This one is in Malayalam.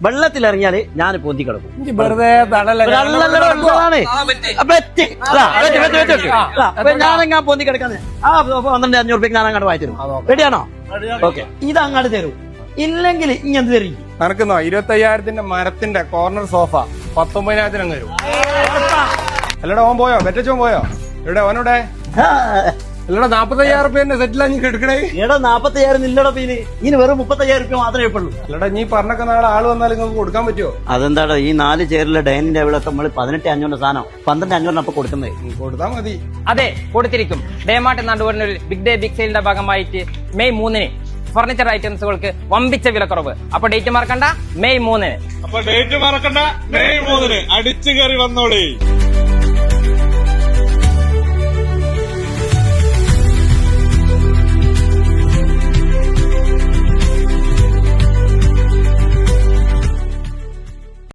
വെള്ളത്തിലിറങ്ങിയാല് ഞാൻ പൊന്തി കിടക്കും. വെറുതെ ഞാനങ്ങാ പൊന്തി കിടക്കാന്ന് 12,500 ഞാൻ അങ്ങോട്ട് വായി തരും. റെഡിയാണോ? ഓക്കെ, ഇത് അങ്ങോട്ട് തരും. ഇല്ലെങ്കിൽ ഇങ്ങനത്തെ തരും. നടക്കുന്നോ 25,000 മരത്തിന്റെ കോർണർ സോഫ 19,000 അങ്ങ് തരും. അല്ലടാ ഓൻ പോയോ? വെറ്റച്ചോൻ പോയോ? എവിടെ ഓനോടെ? അല്ലടാ 45,000 സെറ്റിലാ എടുക്കണേ. എടാ 40,000 ഇല്ലടാ. പിന്നെ ഇനി വെറും 35,000 മാത്രമേ ഉള്ളൂ. അല്ലടാ നീ പറഞ്ഞൊക്കെ നാളെ ആള് വന്നാൽ നിങ്ങൾക്ക് കൊടുക്കാൻ പറ്റുമോ? അതെന്താടാ ഈ 4 ചെയറിലെ ഡൈനിങ് ടേബിളൊക്കെ നമ്മൾ 18,500 സാധനം 12,500 അപ്പൊ കൊടുക്കുന്നത്. കൊടുത്താൽ മതി. അതെ, കൊടുത്തിരിക്കും. ഡേമാർട്ട് നടുവണ്ണൂരിൽ ബിഗ് ഡേ ബിഗ് സെയിലിന്റെ ഭാഗമായിട്ട് മെയ് 3 ഫർണിച്ചർ ഐറ്റംസുകൾക്ക് വമ്പിച്ച വിലക്കുറവ്. അപ്പൊ ഡേറ്റ് മറക്കണ്ട, മെയ് 3. അപ്പൊ ഡേറ്റ് മറക്കണ്ട, മെയ് 3 അടിച്ചു കയറി വന്നോളേ.